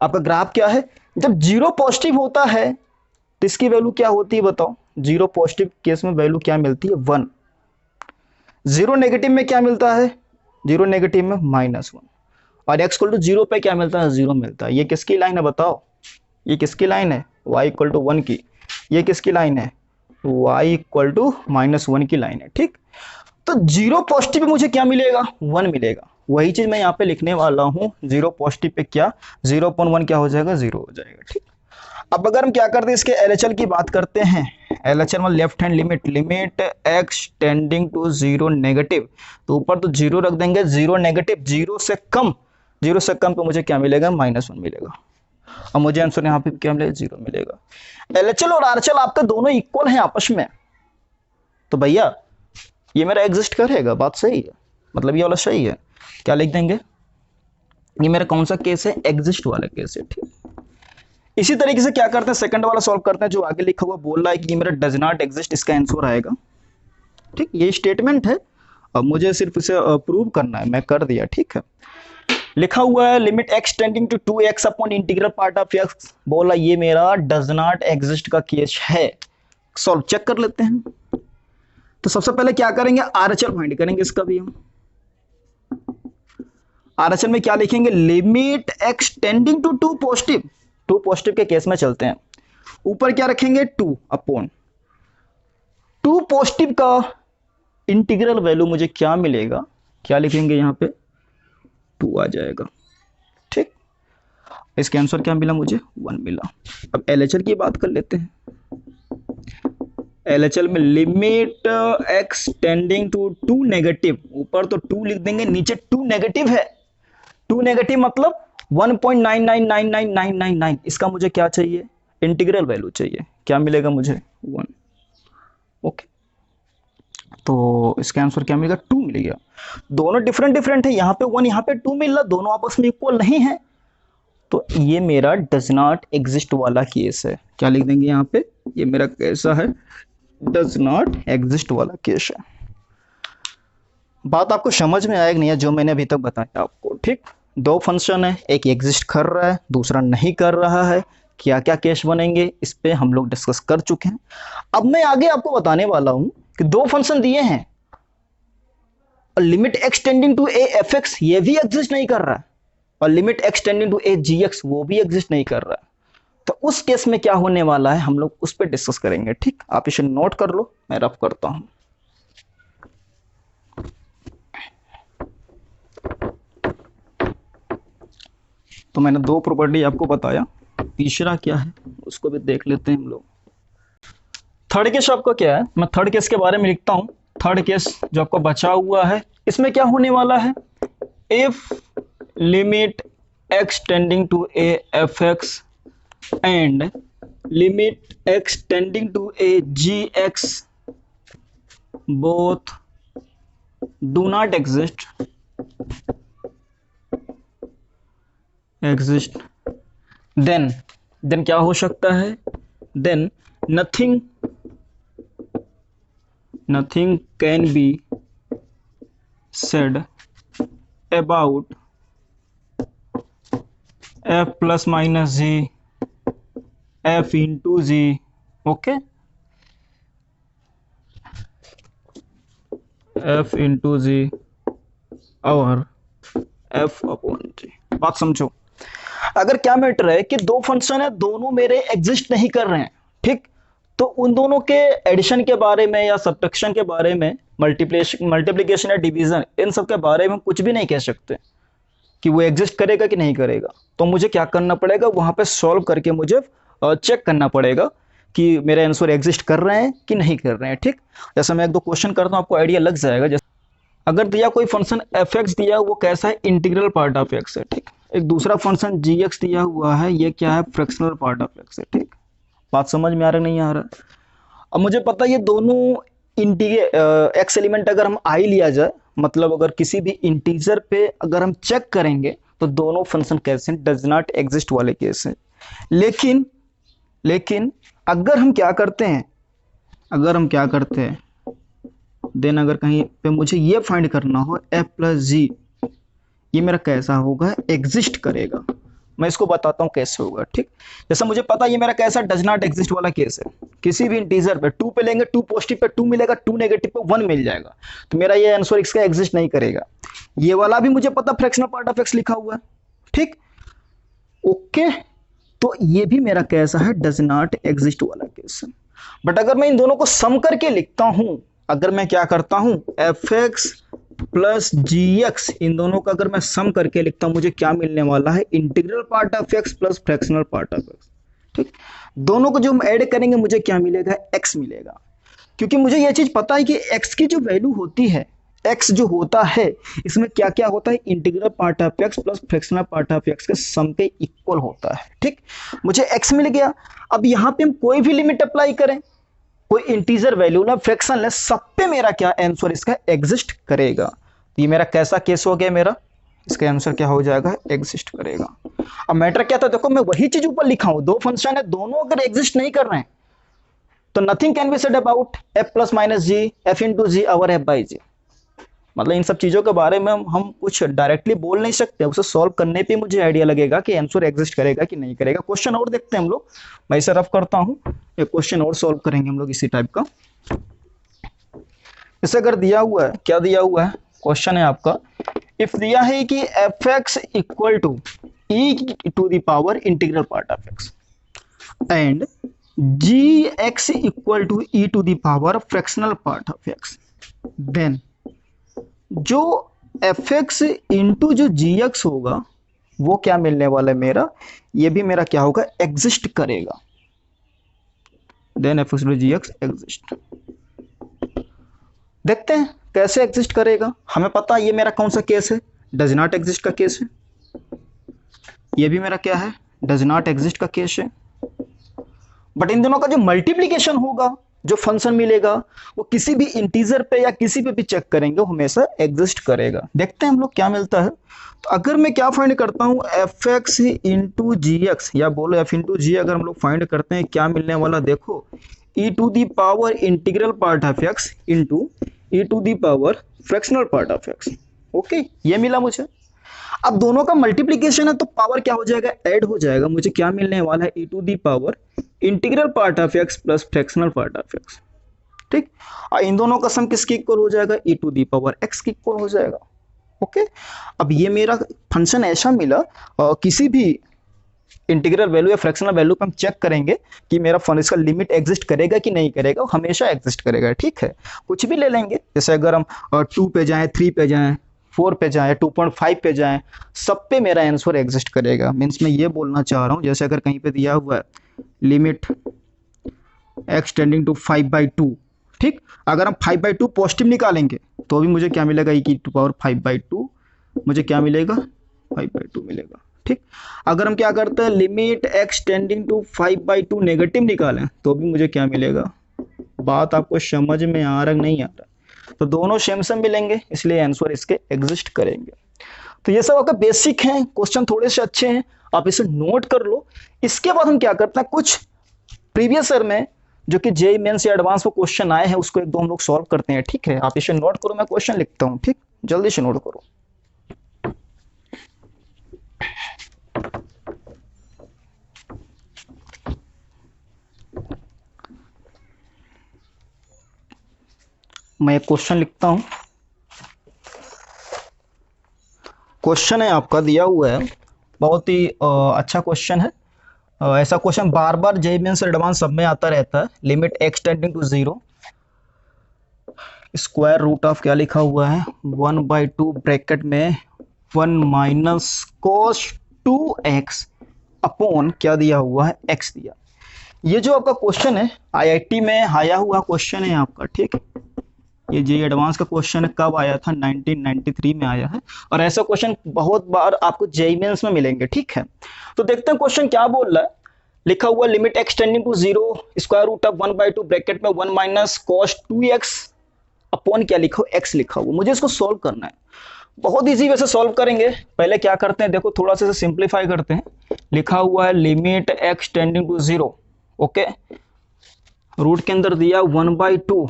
आपका ग्राफ क्या है, जब जीरो पॉजिटिव होता है तो इसकी वैल्यू क्या होती है बताओ। जीरो पॉजिटिव केस में वैल्यू क्या मिलती है, 1। जीरो नेगेटिव में क्या मिलता है, जीरो नेगेटिव में -1। और एक्स इक्वल टू जीरो पे क्या मिलता है, जीरो मिलता है। ये किसकी लाइन है बताओ, ये किसकी लाइन है, y इक्वल टू 1 की। ये किसकी लाइन है, y इक्वल टू -1 की लाइन है। ठीक, तो जीरो पॉजिटिव पे मुझे क्या मिलेगा, 1 मिलेगा। वही चीज मैं यहाँ पे लिखने वाला हूँ, जीरो पॉजिटिव पे क्या 0.1 क्या हो जाएगा, जीरो हो जाएगा। ठीक, अब अगर हम क्या करते हैं, इसके LHL की बात करते हैं। LHL में left hand limit, limit x tending to zero negative, तो ऊपर तो जीरो रख देंगे, जीरो नेगेटिव, जीरो से कम, जीरो से कम पे मुझे क्या मिलेगा, -1 मिलेगा। और मुझे आंसर यहाँ पे क्या मिलेगा, 0 मिलेगा। LHL और RHL आपके दोनों इक्वल हैं आपस में, तो भैया ये मेरा एग्जिस्ट करेगा, बात सही है, मतलब ये वाला सही है। क्या लिख देंगे, ये मेरा कौन सा केस है, एग्जिस्ट वाला केस है। ठीक, इसी तरीके से क्या करते हैं, सेकंड वाला सॉल्व करते हैं। जो आगे लिखा हुआ बोल रहा है कि ये मेरा डज नॉट एग्जिस्ट, इसका आंसर आएगा। ठीक, ये स्टेटमेंट है, अब मुझे सिर्फ इसे प्रूव करना है, मैं कर दिया। ठीक है, लिखा हुआ है limit x tending to 2x upon integral part of x, बोला ये मेरा डज नॉट एग्जिस्ट का केस है। सॉल्व चेक कर लेते हैं। तो सबसे पहले क्या करेंगे, RHL फाइंड करेंगे इसका भी हम। RHL में क्या लिखेंगे, limit x tending to 2 positive, 2 positive के केस में चलते हैं। ऊपर क्या रखेंगे, 2 अपॉन 2 पॉजिटिव का इंटीग्रल वैल्यू मुझे क्या मिलेगा, क्या लिखेंगे यहाँ पे, 2 आ जाएगा। ठीक, इसका आंसर क्या मिला मुझे, 1 मिला। अब LHL की बात कर लेते हैं। LHL में limit x tending to 2 negative, ऊपर तो 2 लिख देंगे, नीचे 2 नेगेटिव है। 2 नेगेटिव मतलब 1.999999, इसका मुझे क्या चाहिए, इंटीग्रल वैल्यू चाहिए। क्या मिलेगा मुझे, 1। ओके, तो इसका आंसर क्या मिलेगा, 2 मिल गया। दोनों डिफरेंट डिफरेंट है, यहाँ पे 1 यहाँ पे 2 मिल रहा, दोनों आपस में इक्वल नहीं है, तो ये मेरा डज नॉट एग्जिस्ट वाला केस है। क्या लिख देंगे यहाँ पे, ये मेरा कैसा है, डज नॉट एग्जिस्ट वाला केस है। बात आपको समझ में आएगी नहीं है जो मैंने अभी तक बताया आपको। ठीक, 2 फंक्शन है, एक एग्जिस्ट कर रहा है, दूसरा नहीं कर रहा है, क्या क्या केस बनेंगे इस पे हम लोग डिस्कस कर चुके हैं। अब मैं आगे आपको बताने वाला हूं कि 2 फंक्शन दिए हैं और limit x tending to A F x ये भी एग्जिस्ट नहीं कर रहा है, और limit x tending to A g x वो भी एग्जिस्ट नहीं कर रहा है। तो उस केस में क्या होने वाला है हम लोग उस पर डिस्कस करेंगे। ठीक, आप इसे नोट कर लो, मैं रफ करता हूं। तो मैंने 2 प्रॉपर्टी आपको बताया, तीसरा क्या है उसको भी देख लेते हैं हम लोग। थर्ड केस आपका क्या है, मैं थर्ड केस के बारे में लिखता हूं। थर्ड केस जो आपको बचा हुआ है, इसमें क्या होने वाला है, if limit x tending to A F x and limit x tending to A g x both do not exist then क्या हो सकता है, then nothing can be said about f plus minus g f into g. okay, f into g और f upon g। बात समझो, अगर क्या मैटर है कि 2 फंक्शन है, दोनों मेरे एग्जिस्ट नहीं कर रहे हैं। ठीक, तो उन दोनों के एडिशन के बारे में या सब्ट्रैक्शन के बारे में, मल्टीप्लिकेशन या डिवीजन, इन सब के बारे में कुछ भी नहीं कह सकते कि वो एग्जिस्ट करेगा कि नहीं करेगा। तो मुझे क्या करना पड़ेगा, वहां पे सॉल्व करके मुझे चेक करना पड़ेगा कि मेरे आंसर एग्जिस्ट कर रहे हैं कि नहीं कर रहे हैं। ठीक, जैसे मैं 1-2 क्वेश्चन करता हूँ, आपको आइडिया लग जाएगा। जैसे अगर दिया कोई फंक्शन एफ एक्स दिया, वो कैसा है, इंटीग्रल पार्ट ऑफ एक्स है। ठीक, एक दूसरा फंक्शन जी एक्स दिया हुआ है, ये क्या है, फ्रैक्शनल पार्ट ऑफ एक्स है। ठीक, बात समझ में आ रहा नहीं आ रहा। अब मुझे पता है ये दोनों एक्स एलिमेंट अगर हम आई लिया जाए, मतलब अगर किसी भी इंटीजर पे अगर हम चेक करेंगे तो दोनों फंक्शन कैसे हैं, डज नॉट एग्जिस्ट वाले केस हैं। लेकिन लेकिन अगर हम क्या करते हैं, देन अगर कहीं पे मुझे ये फाइंड करना हो f प्लस जी, ये मेरा कैसा होगा, एग्जिस्ट करेगा। मैं इसको बताता हूँ कैसे होगा, ठीक। जैसा मुझे पता ये मेरा कैसा डज नॉट एग्जिस्ट वाला केस है, किसी भी इंटीजर पे 2 पे लेंगे, 2 पॉजिटिव पे 2 मिलेगा, 2 नेगेटिव पे 1 मिल जाएगा, तो मेरा ये आंसर इसका एग्जिस्ट नहीं करेगा। ये वाला भी मुझे पता फ्रैक्शनल पार्ट ऑफ एक्स लिखा हुआ है, ठीक, ओके। तो ये भी मेरा कैसा है, डज नॉट एग्जिस्ट वाला केस है। बट अगर मैं इन दोनों को सम करके लिखता हूं, अगर मैं क्या करता हूं, F X plus G x, इन दोनों का अगर मैं सम करके लिखता हूं, मुझे क्या मिलने वाला है, integral part of x plus fractional part of x, ठीक। दोनों को जो हम ऐड करेंगे मुझे क्या मिलेगा, एक्स मिलेगा। क्योंकि मुझे यह चीज पता है कि एक्स की जो वैल्यू होती है, एक्स जो होता है, इसमें क्या क्या होता है, integral part of x plus fractional part of x के सम के इक्वल होता है, ठीक। मुझे एक्स मिल गया। अब यहां पे हम कोई भी लिमिट अप्लाई करें, कोई इंटीजर वैल्यू ना फ्रैक्शन ले, सब पे मेरा क्या आंसर इसका एग्जिस्ट करेगा। तो ये मेरा कैसा केस हो गया, मेरा इसका आंसर क्या हो जाएगा, एग्जिस्ट करेगा। अब मैटर क्या था, देखो मैं वही चीज ऊपर लिखा हूं, दो फंक्शन है, दोनों अगर एग्जिस्ट नहीं कर रहे हैं तो nothing can be said about F plus minus G, F into G or F by G. मतलब इन सब चीजों के बारे में हम कुछ डायरेक्टली बोल नहीं सकते, उसे सॉल्व करने पे मुझे आइडिया लगेगा कि आंसर एग्जिस्ट करेगा कि नहीं करेगा। क्वेश्चन और देखते हैं हम लोग, मैं इसे रफ करता हूं, एक क्वेश्चन और सॉल्व करेंगे हम लोग इसी टाइप का। इसे अगर दिया हुआ है, क्या दिया हुआ है, क्वेश्चन है आपका, इफ दिया है कि F x equal to e to the power integral part of x and g x equal to e to the power fractional part of x, then जो एफ एक्स इंटू जो जी एक्स होगा वो क्या मिलने वाला है मेरा, ये भी मेरा क्या होगा, एग्जिस्ट करेगा। देन एफ एक्स जी एक्स एग्जिस्ट, देखते हैं कैसे एग्जिस्ट करेगा। हमें पता है ये मेरा कौन सा केस है, डज नॉट एग्जिस्ट का केस है। ये भी मेरा क्या है, डज नॉट एग्जिस्ट का केस है। बट इन दोनों का जो मल्टीप्लीकेशन होगा, जो फंक्शन मिलेगा, वो किसी भी इंटीजर पे या किसी पे भी चेक करेंगे वो हमेशा एग्जिस्ट करेगा। देखते हैं हम लोग क्या मिलता है। तो अगर मैं क्या फाइंड करता हूं, F x into G x, या बोलो एफ इंटू जी, अगर हम लोग फाइंड करते हैं क्या मिलने वाला, देखो e to the power integral part of x into e to the power fractional part of x, okay, ये मिला मुझे। अब दोनों का मल्टीप्लीकेशन है तो पावर क्या हो जाएगा, ऐड हो जाएगा। मुझे क्या मिलने वाला है, e to the power integral part of x plus fractional part of x, ठीक। और इन दोनों का सम किसके इक्वल हो जाएगा, ई टू दी पावर एक्स के इक्वल हो जाएगा, ओके। अब ये मेरा फंक्शन ऐसा मिला, किसी भी इंटीग्रल वैल्यू या फ्रैक्शनल वैल्यू पे हम चेक करेंगे कि मेरा फंक्शन, इसका लिमिट एग्जिस्ट करेगा कि नहीं करेगा, हमेशा एग्जिस्ट करेगा, ठीक है। कुछ भी ले लेंगे, जैसे अगर हम 2 पे जाएं, 3 पे जाएं, 4 पे जाएं, 2.5 पे जाएं, सब पे मेरा आंसर एग्जिस्ट करेगा। मीन्स मैं ये बोलना चाह रहा हूँ, जैसे अगर कहीं पे दिया हुआ है लिमिट एक्स टेंडिंग टू 5/2, ठीक, अगर हम 5/2 पॉजिटिव निकालेंगे तो भी मुझे क्या मिलेगा, ई की पावर 5/2, मुझे क्या मिलेगा, 5/2 मिलेगा, ठीक। अगर हम क्या करते हैं, limit x tending to 5/2 negative निकालें तो भी मुझे क्या मिलेगा। बात आपको समझ में आ रहा नहीं आ रहा, तो दोनों सेम सेम मिलेंगे, इसलिए आंसर इसके एग्जिस्ट करेंगे। तो ये सब आपका बेसिक है, क्वेश्चन थोड़े से अच्छे हैं, आप इसे नोट कर लो। इसके बाद हम क्या करते हैं, कुछ प्रीवियस ईयर में जो कि जेईई मेंस या एडवांस वो क्वेश्चन आए हैं, उसको एक दो हम लोग सॉल्व करते हैं, ठीक है। आप इसे नोट करो, मैं क्वेश्चन लिखता हूँ, ठीक, जल्दी से नोट करो। मैं एक क्वेश्चन लिखता हूं। क्वेश्चन है आपका दिया हुआ है, बहुत ही अच्छा क्वेश्चन है। ऐसा क्वेश्चन बार बार जेईई मेंस और एडवांस सब में आता रहता है। Limit x tending to 0, square root of क्या लिखा हुआ है, 1/2 ब्रैकेट में 1 माइनस कोस 2x अपॉन क्या दिया हुआ है, x दिया। ये जो आपका क्वेश्चन है आईआईटी में आया हुआ क्वेश्चन है आपका, ठीक। ये जेईई एडवांस का क्वेश्चन कब आया था, 1993 में आया है। और ऐसा क्वेश्चन बहुत बार आपको जेईई मेंस में मिलेंगे, ठीक है। तो देखते हैं क्वेश्चन क्या बोल रहा है। लिखा हुआ limit x tending to 0 square root of 1/2 bracket में 1 माइनस कॉस 2x अपॉन क्या लिखा हो x लिखा हुआ। मुझे इसको सॉल्व करना है, बहुत इजी वैसे सॉल्व करेंगे। पहले क्या करते हैं, देखो थोड़ा सा सिंप्लीफाई करते हैं। लिखा हुआ है limit x tending to 0, okay, root के अंदर दिया 1/2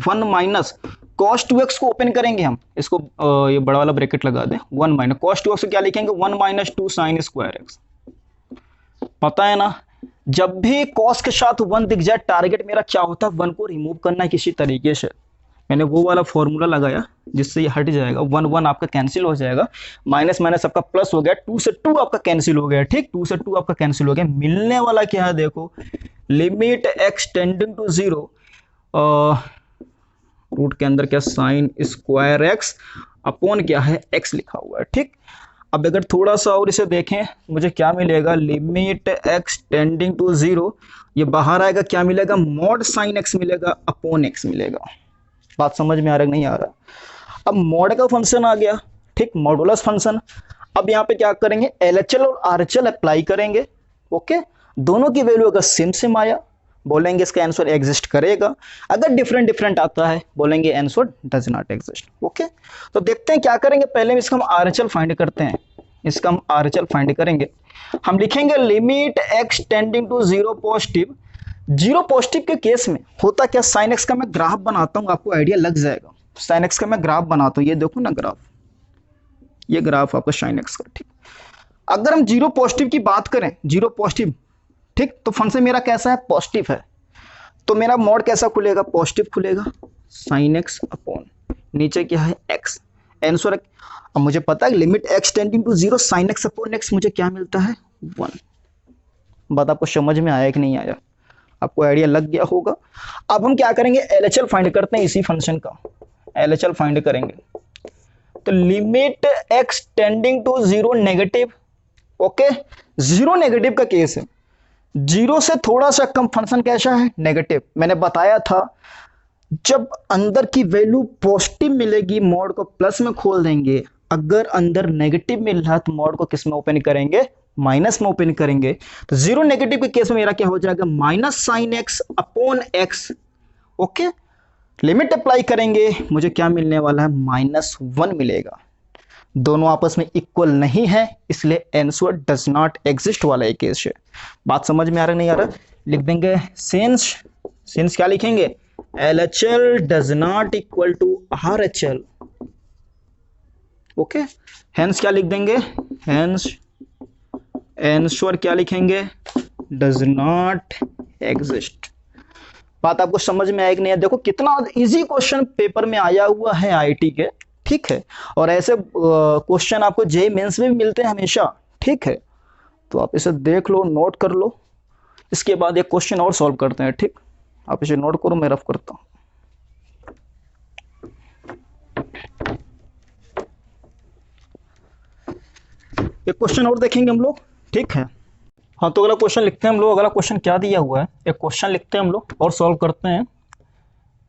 1 माइनस कॉस 2x को ओपन करेंगे हम, इसको ये बड़ा वाला ब्रैकेट लगा दें, 1 माइनस कॉस 2x क्या लिखेंगे 1 माइनस 2 साइन स्क्वायर x। पता है ना, जब भी कॉस के साथ 1 दिख जाए टारगेट मेरा क्या होता है, 1 को रिमूव करना है किसी तरीके से। मैंने वो वाला फॉर्मूला लगाया जिससे ये हट जाएगा, 1 1 आपका कैंसिल हो जाएगा, माइनस माइनस आपका प्लस हो गया, 2 से 2 आपका कैंसिल हो गया, ठीक, 2 से 2 आपका कैंसिल हो गया। मिलने वाला क्या है देखो, limit x tending to 0 root के अंदर क्या साइन स्क्वायर एक्स अपॉन क्या है x लिखा हुआ है, ठीक। अब अगर थोड़ा सा और इसे देखें, मुझे क्या मिलेगा, लिमिट x टेंडिंग टू 0, ये बाहर आएगा, क्या मिलेगा, मॉड साइन x मिलेगा अपॉन x मिलेगा। बात समझ में आ रहा है नहीं आ रहा। अब मॉड का फंक्शन आ गया, ठीक, मॉडुलस फंक्शन। अब यहाँ पे क्या करेंगे, LHL और RHL अप्लाई करेंगे, ओके। दोनों की वैल्यू अगर सेम आया बोलेंगे इसका आंसर एग्जिस्ट करेगा, अगर डिफरेंट डिफरेंट आता है बोलेंगे answer does not exist, okay. तो देखते हैं क्या करेंगे, पहले इसका हम RHL फाइंड करते हैं, इसका हम RHL फाइंड करेंगे। हम लिखेंगे limit x tending to 0 positive, 0 positive के केस में होता क्या, साइन एक्स का मैं ग्राफ बनाता हूं, आपको आइडिया लग जाएगा। साइन एक्स का मैं ग्राफ बनाता हूं, ये देखो ना ग्राफ, ये ग्राफ आपका साइन एक्स का, ठीक। अगर हम 0 पॉजिटिव की बात करें, 0 पॉजिटिव, ठीक, तो फंक्शन मेरा कैसा है, पॉजिटिव है, तो मेरा मोड कैसा खुलेगा, पॉजिटिव खुलेगा, साइन एक्स अपॉन नीचे क्या है x आंसर। अब मुझे पता है limit x tending to 0 sine x upon x, मुझे क्या मिलता है 1। बात आपको समझ में आया कि नहीं आया, आपको आइडिया लग गया होगा। अब हम क्या करेंगे, LHL फाइंड करते हैं इसी फंक्शन का, LHL फाइंड करेंगे। तो limit x tending to 0 negative, okay, 0 negative का केस है, 0 से थोड़ा सा कम फंक्शन कैसा है, नेगेटिव। मैंने बताया था जब अंदर की वैल्यू पॉजिटिव मिलेगी मोड को प्लस में खोल देंगे, अगर अंदर नेगेटिव मिल रहा है तो मोड को किस में ओपन करेंगे, माइनस में ओपन करेंगे। तो 0 नेगेटिव के केस में मेरा क्या हो जाएगा, minus sign x upon x, okay. Limit apply करेंगे, मुझे क्या मिलने वाला है, -1 मिलेगा। दोनों आपस में इक्वल नहीं है, इसलिए आंसर डज नॉट एग्जिस्ट वाला एक केस है। बात समझ में आ रहा नहीं आ रहा, लिख देंगे सिंस क्या लिखेंगे, LHL does not equal to RHL, okay. Hence क्या लिख देंगे, हेंस आंसर क्या लिखेंगे, डज नॉट एग्जिस्ट। बात आपको समझ में आएगी नहीं है, देखो कितना इजी क्वेश्चन पेपर में आया हुआ है IIT के, ठीक है। और ऐसे क्वेश्चन आपको JEE मेंस में भी मिलते हैं हमेशा, ठीक है। तो आप इसे देख लो, नोट कर लो, इसके बाद एक क्वेश्चन और सॉल्व करते हैं, ठीक। आप इसे नोट करो, मैं रफ करता हूं। एक क्वेश्चन और देखेंगे हम लोग, ठीक है। हाँ, तो अगला क्वेश्चन लिखते हैं हम लोग। अगला क्वेश्चन क्या दिया हुआ है, एक क्वेश्चन लिखते हैं हम लोग और सॉल्व करते हैं।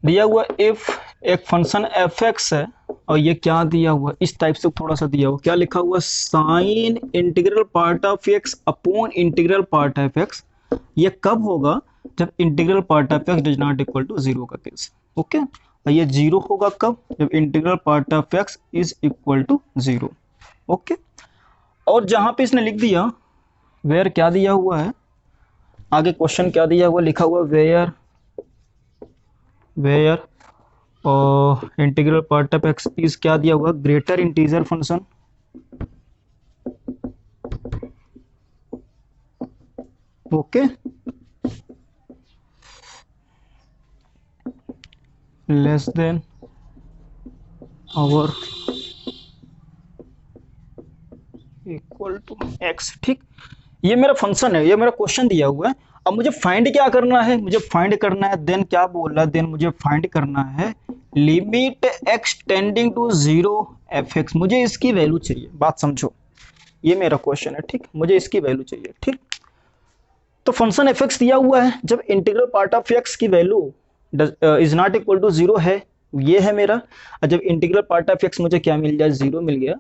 दिया हुआ इफ एक फंक्शन fx है और ये क्या दिया हुआ, इस टाइप से थोड़ा सा दिया हुआ, क्या लिखा हुआ, sine integral part of x upon integral part of x। ये कब होगा, जब integral part of x does not equal to 0 का केस, ओके। और ये 0 होगा कब, जब integral part of x is equal to 0, okay. और जहां पे इसने लिख दिया वेयर, क्या दिया हुआ है, आगे क्वेश्चन क्या दिया हुआ, लिखा हुआ where integral part of x is क्या दिया हुआ, greater integer function, okay, less than और इक्वल टू एक्स, ठीक। ये मेरा फंक्शन है, ये मेरा क्वेश्चन दिया हुआ है। अब मुझे फाइंड क्या करना है, मुझे फाइंड करना है, देन क्या बोल रहा है, देन मुझे फाइंड करना है limit x tending to 0 fx। मुझे इसकी वैल्यू चाहिए, बात समझो, ये मेरा क्वेश्चन है, ठीक। मुझे इसकी वैल्यू चाहिए, ठीक। तो फंक्शन fx दिया हुआ है, जब इंटीग्रल पार्ट ऑफ x की value is not equal to 0 है, ये है मेरा। और जब इंटीग्रल पार्ट ऑफ x मुझे क्या मिल जाए, 0 मिल गया,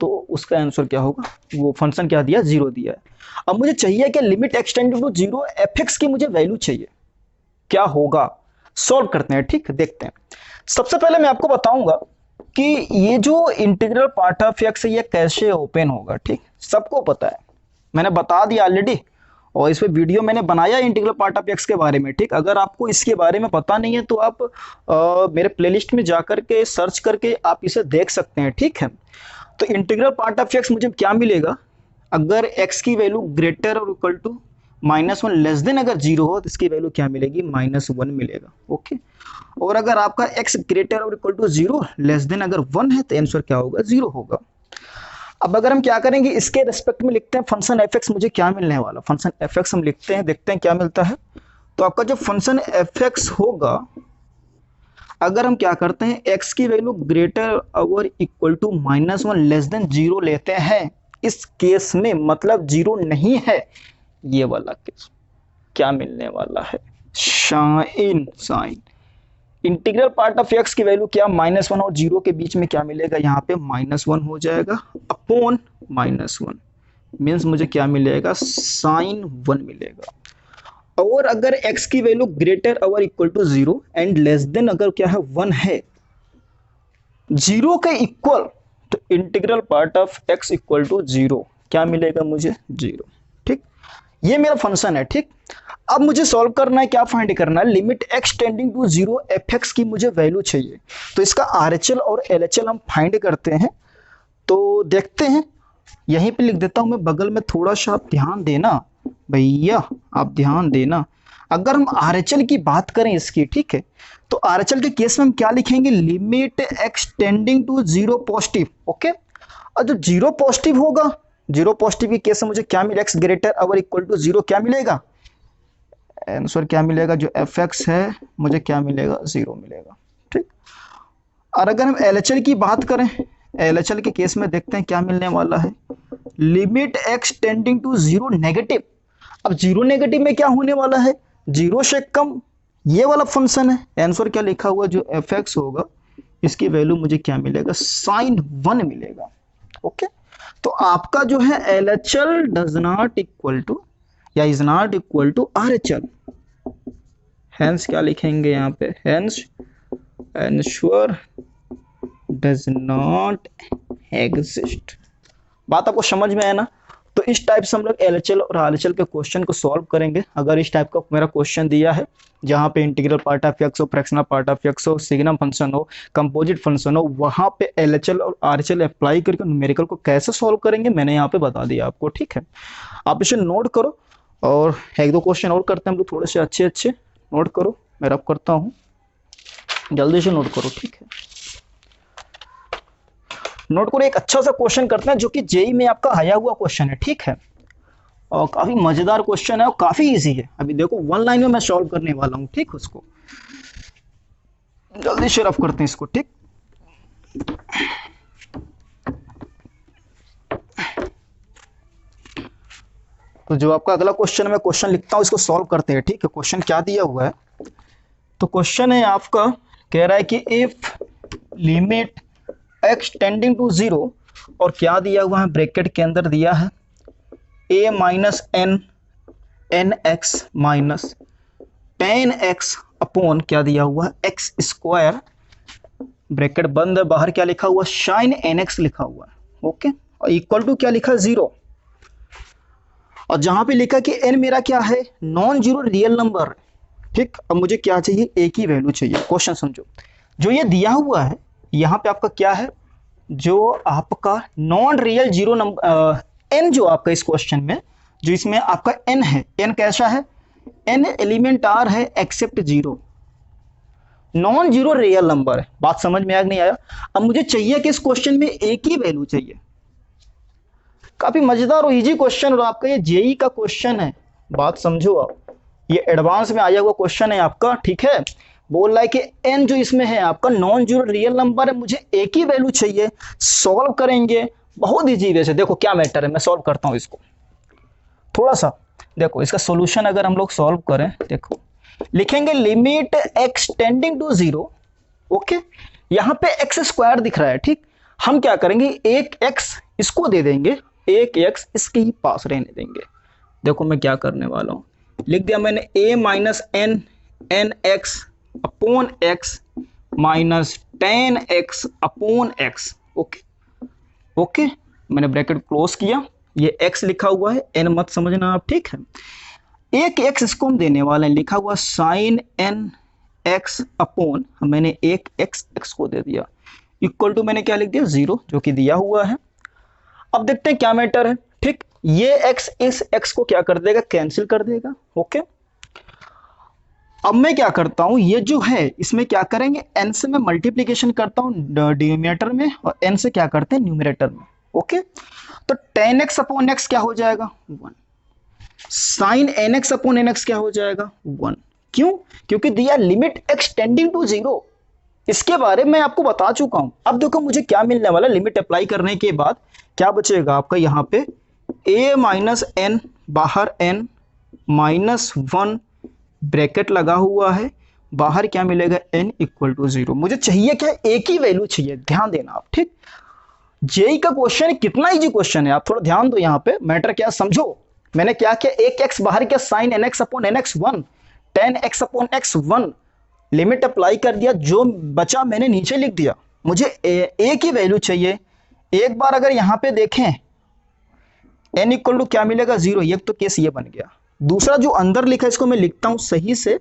तो उसका आंसर क्या होगा, वो फंक्शन क्या दिया, 0 दिया है। अब मुझे चाहिए कि लिमिट एक्सटेंडिंग टू 0 एफ की मुझे वैल्यू चाहिए, क्या होगा, सॉल्व करते हैं। ठीक, देखते हैं। सबसे पहले मैं आपको बताऊंगा कि ये जो इंटीग्रल पार्ट ऑफ एक्स है ये कैसे ओपन होगा। ठीक, सबको पता है, मैंने बता दिया ऑलरेडी, और इस पे वीडियो मैंने बनाया इंटीग्रल पार्ट ऑफ एक्स के बारे में। ठीक, अगर आपको इसके बारे में पता नहीं है तो आप मेरे प्लेलिस्ट में जाकर के सर्च करके आप इसे देख सकते हैं। ठीक है, तो इंटीग्रल पार्ट ऑफ एक्स मुझे क्या मिलेगा, अगर एक्स की वैल्यू ग्रेटर और इक्वल टू -1 लेस देन अगर 0 हो तो इसकी वैल्यू क्या मिलेगी, -1 मिलेगा। ओके, और अगर आपका एक्स ग्रेटर और इक्वल टू 0 लेस देन अगर 1 है तो आंसर क्या होगा, 0 होगा। अब अगर हम क्या करेंगे, इसके रिस्पेक्ट में लिखते हैं फंक्शन एफ एक्स मुझे क्या मिलने वाला, फंक्शन एफ एक्स हम लिखते हैं, देखते हैं क्या मिलता है। तो आपका जो फंक्शन एफ एक्स होगा, अगर हम क्या करते हैं एक्स की वैल्यू ग्रेटर और इक्वल टू -1 लेस देन 0 लेते हैं, इस केस में मतलब 0 नहीं है, ये वाला केस क्या मिलने वाला है, sign integral part of x की वैल्यू क्या, -1 और 0 के बीच में क्या मिलेगा, यहाँ पे -1 हो जाएगा अपॉन -1 मीन्स मुझे क्या मिलेगा, साइन 1 मिलेगा। और अगर x की वैल्यू ग्रेटर और equal to 0 and less than अगर क्या है 1 है, 0 के इक्वल, तो integral part of x equal to 0 क्या मिलेगा मुझे, 0। ठीक, ये मेरा फंक्शन है। ठीक, अब मुझे सॉल्व करना है, क्या फाइंड करना है, limit x tending to 0 f की मुझे वैल्यू चाहिए। तो इसका RHL और LHL हम फाइंड करते हैं। तो देखते हैं, यहीं पे लिख देता हूं मैं बगल में, थोड़ा सा आप ध्यान देना भैया, आप ध्यान देना। अगर हम RHL की बात करें इसकी, ठीक है, तो RHL के केस में हम क्या लिखेंगे, limit x tending to 0 positive. Okay, और जो 0 पॉजिटिव होगा, 0 पॉजिटिव के केस में मुझे क्या मिलेगा, x ग्रेटर और इक्वल टू 0 क्या मिलेगा, आंसर क्या मिलेगा, जो एफ एक्स है मुझे क्या मिलेगा, 0 मिलेगा। ठीक, और अगर हम LHL की बात करें, LHL के केस में देखते हैं क्या मिलने वाला है, limit x tending to 0 negative. अब 0 नेगेटिव में क्या होने वाला है, 0 से कम, ये वाला फंक्शन है। आंसर क्या लिखा हुआ, जो एफ एक्स होगा इसकी वैल्यू मुझे क्या मिलेगा, साइन 1 मिलेगा। ओके, तो आपका जो है LHL does not equal to या is not equal to RHL, hence क्या लिखेंगे यहाँ पे, hence answer does not exist. बात आपको समझ में है ना। तो इस टाइप से हम लोग LHL और RHL के क्वेश्चन को सॉल्व करेंगे। अगर इस टाइप का मेरा क्वेश्चन दिया है जहाँ पे इंटीग्रल पार्ट ऑफ एक्स हो, फ्रैक्शनल पार्ट ऑफ एक्स हो, सिग्नम फंक्शन हो, कंपोजिट फंक्शन हो, वहाँ पे LHL और RHL अप्लाई करके न्यूमेरिकल को कैसे सॉल्व करेंगे मैंने यहाँ पे बता दिया आपको। ठीक है, आप इसे नोट करो, और एक दो क्वेश्चन और करते हैं हम लोग, थोड़े से अच्छे अच्छे नोट करो, मैं रब करता हूँ, जल्दी से नोट करो। ठीक है, नोट करो। एक अच्छा सा क्वेश्चन करते हैं जो कि जेई में आपका आया हुआ क्वेश्चन है। ठीक है, और काफी मजेदार क्वेश्चन है और काफी इजी है। अभी देखो 1 लाइन में मैं सॉल्व करने वाला हूं। ठीक, उसको जल्दी से रफ करते हैं इसको। ठीक, तो जो आपका अगला क्वेश्चन मैं क्वेश्चन लिखता हूं, इसको सॉल्व करते हैं। ठीक है, क्वेश्चन क्या दिया हुआ है, तो क्वेश्चन है आपका, कह रहा है कि if limit x tending to 0, और क्या दिया हुआ है, ब्रैकेट के अंदर दिया है a minus n n x minus ten x upon क्या दिया हुआ है, एक्स स्क्वायर, ब्रैकेट बंद है, बाहर क्या लिखा हुआ, साइन nx लिखा हुआ है। ओके, और इक्वल टू क्या लिखा, 0, और जहां पे लिखा कि n मेरा क्या है, नॉन जीरो रियल नंबर। ठीक, अब मुझे क्या चाहिए, a की वैल्यू चाहिए। क्वेश्चन समझो, जो ये दिया हुआ है यहाँ पे आपका क्या है, जो आपका non real zero number n, जो आपका इस क्वेश्चन में जो इसमें आपका n है, n कैसा है, n एलिमेंट r है except 0, non zero real number है। बात समझ में आया नहीं आया। अब मुझे चाहिए कि इस क्वेश्चन में a की वैल्यू चाहिए। काफी मजेदार और इजी क्वेश्चन, और आपका ये जेई का क्वेश्चन है। बात समझो आप, ये एडवांस में आया हुआ क्वेश्चन है आपका। ठीक है, बोल रहा है कि n जो इसमें है आपका नॉन जीरो रियल नंबर है, मुझे a की वैल्यू चाहिए। सॉल्व करेंगे, बहुत इजी वे से। देखो क्या मैटर है, मैं सॉल्व करता हूं इसको थोड़ा सा। देखो इसका सॉल्यूशन अगर हम लोग सॉल्व करें, देखो लिखेंगे limit x tending to 0। Okay, यहाँ पे x स्क्वायर दिख रहा है। ठीक, हम क्या करेंगे, एक x इसको दे देंगे एक एक्स इसके ही पास रहने देंगे। देखो मैं क्या करने वाला हूँ, लिख दिया मैंने a minus n n x upon x minus 10x upon x. Okay okay, मैंने ब्रैकेट क्लोज किया, ये x लिखा हुआ है, n मत समझना आप, ठीक है। एक x इसको हम देने वाले हैं, लिखा हुआ साइन एन एक्स अपॉन, मैंने एक x को दे दिया, इक्वल टू मैंने क्या लिख दिया 0, जो कि दिया हुआ है। अब देखते हैं क्या मैटर है, ठीक। ये x इस x को क्या कर देगा, कैंसिल कर देगा। ओके, अब मैं क्या करता हूं, ये जो है इसमें क्या करेंगे, n से मैं मल्टीप्लीकेशन करता हूं डिनोमिनेटर में और n से क्या करते हैं न्यूमरेटर में। ओके, तो 10x अपॉन x क्या हो जाएगा 1, साइन nx अपॉन nx क्या हो जाएगा 1। क्यों, क्योंकि दिया लिमिट x टेंडिंग टू 0, इसके बारे में आपको बता चुका हूं। अब देखो मुझे क्या मिलने वाला, लिमिट अप्लाई करने के बाद क्या बचेगा आपका, यहां पे a माइनस एन, बाहर n माइनस 1 ब्रैकेट लगा हुआ है, बाहर क्या मिलेगा n इक्वल टू 0। मुझे चाहिए क्या, एक ही वैल्यू चाहिए, ध्यान देना आप, ठीक। जेई का क्वेश्चन कितना इजी क्वेश्चन है, आप थोड़ा ध्यान दो, यहाँ पे मैटर क्या समझो। मैंने क्या किया, एक x बाहर क्या, sine nx upon nx 1, 10x upon x 1, limit apply कर दिया, जो बचा मैंने नीचे लिख दिया। मुझे एक ही वैल्यू चाहिए। एक बार अगर यहाँ पे देखें n इक्वल टू क्या मिलेगा 0, ये तो केस ये बन गया। दूसरा जो अंदर लिखा है इसको मैं लिखता हूं सही से,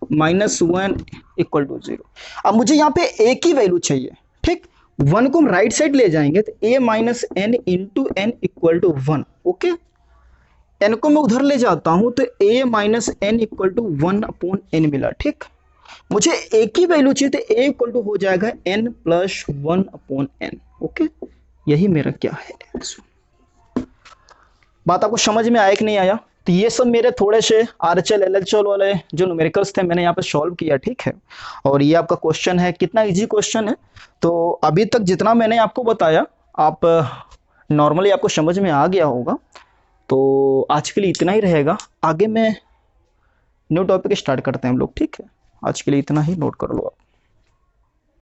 -1 इक्वल टू 0। अब मुझे यहाँ पे एक ही वैल्यू चाहिए, ठीक। 1 को हम राइट साइड ले जाएंगे तो a minus n into n equal to 1। Okay, n को मैं उधर ले जाता हूं तो a minus n equal to 1 upon n मिला, ठीक। मुझे एक ही वैल्यू चाहिए तो a इक्वल टू हो जाएगा n plus 1 upon n। Okay, यही मेरा क्या है। बात आपको समझ में आया कि नहीं आया? तो ये सब मेरे थोड़े से आरएचएल एलएचएल वाले जो न्यूमेरिकल्स थे मैंने यहाँ पे सॉल्व किया, ठीक है। और ये आपका क्वेश्चन है, कितना इजी क्वेश्चन है। तो अभी तक जितना मैंने आपको बताया, आप नॉर्मली आपको समझ में आ गया होगा। तो आज के लिए इतना ही रहेगा, आगे में न्यू टॉपिक स्टार्ट करते हैं हम लोग, ठीक है। आज के लिए इतना ही, नोट कर लो आप।